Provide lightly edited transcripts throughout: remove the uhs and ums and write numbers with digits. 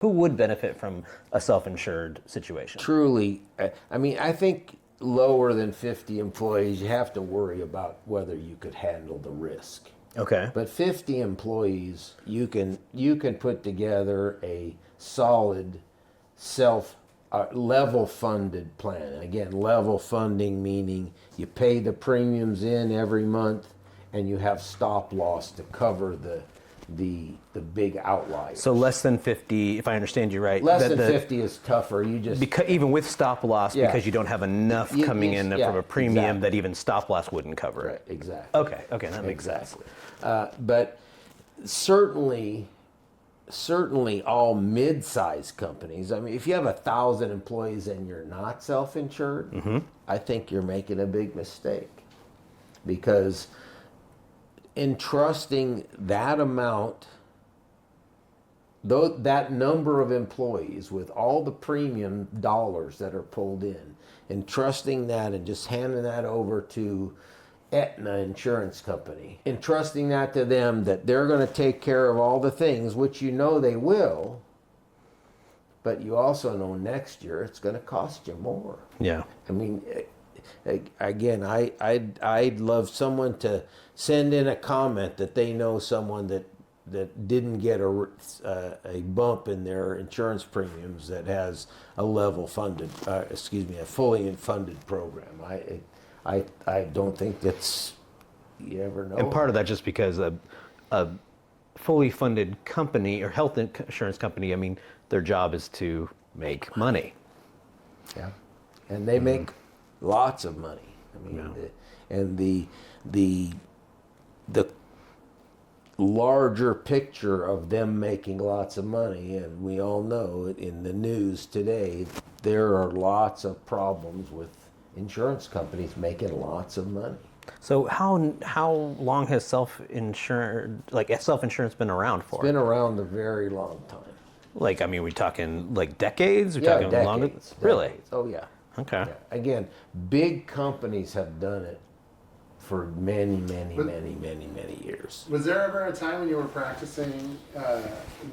Who would benefit from a self-insured situation? Truly, I mean, I think lower than 50 employees, you have to worry about whether you could handle the risk. Okay. But 50 employees, you can put together a solid level funded plan. And again, level funding meaning you pay the premiums in every month and you have stop loss to cover the big outliers. So less than 50, if I understand you right. Less than 50 is tougher. You just even with stop loss, Yeah. because you don't have enough coming in from a premium exactly. that even stop loss wouldn't cover Right, it. exactly. Okay, that makes sense. But certainly all mid-sized companies, I mean, if you have 1,000 employees and you're not self-insured, I think you're making a big mistake. Because entrusting that amount, that number of employees with all the premium dollars that are pulled in, entrusting that and just handing that over to Aetna Insurance Company, entrusting that to them that they're going to take care of all the things, which you know they will, but you also know next year it's going to cost you more. Yeah. I mean, again, I'd love someone to send in a comment that they know someone that didn't get a bump in their insurance premiums that has a a fully funded program. I don't think that's, you ever know. And part of that just because a fully funded company or health insurance company, I mean, their job is to make money. Yeah, and they make lots of money. I mean, and the larger picture of them making lots of money, and we all know in the news today, there are lots of problems with insurance companies making lots of money. So how long has self-insurance been around for? It's been around a very long time. Like, I mean, we talking like decades? We Yeah, talking decades, longer? decades. Really? Oh yeah. Okay. Yeah. Again, big companies have done it for many years. Was there ever a time when you were practicing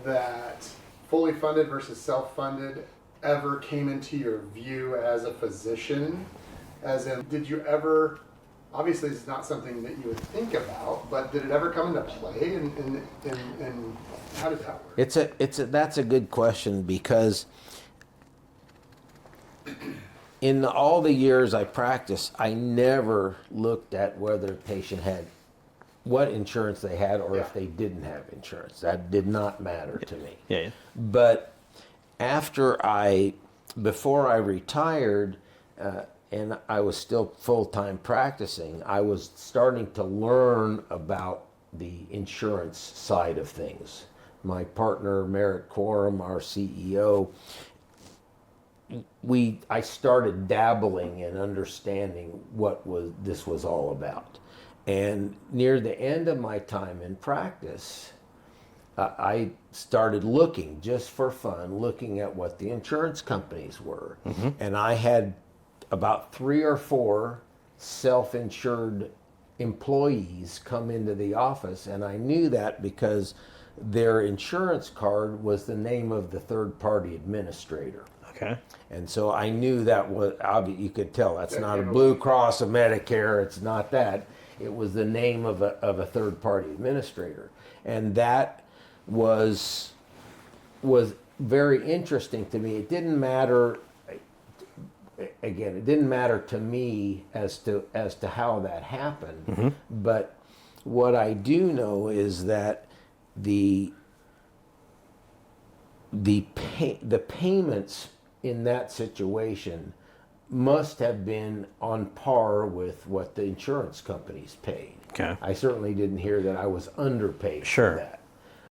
that fully funded versus self-funded ever came into your view as a physician? As in, did you ever, obviously it's not something that you would think about, but did it ever come into play, and how did that work? That's a good question, because in all the years I practiced, I never looked at whether a patient had what insurance they had or if they didn't have insurance. That did not matter to me. Yeah. But before I retired, and I was still full-time practicing, I was starting to learn about the insurance side of things. My partner, Merritt Quorum, our CEO, I started dabbling in understanding what this was all about. And near the end of my time in practice, I started looking, just for fun, looking at what the insurance companies were. And I had about 3 or 4 self-insured employees come into the office, and I knew that because their insurance card was the name of the third-party administrator. Okay. And so I knew that was, you could tell that's not a Blue Cross or Medicare, it's not that. It was the name of a third-party administrator. And that was very interesting to me. It didn't matter, again, it didn't matter to me as to how that happened. But what I do know is that the payments in that situation must have been on par with what the insurance companies paid. Okay. I certainly didn't hear that I was underpaid Sure. for that.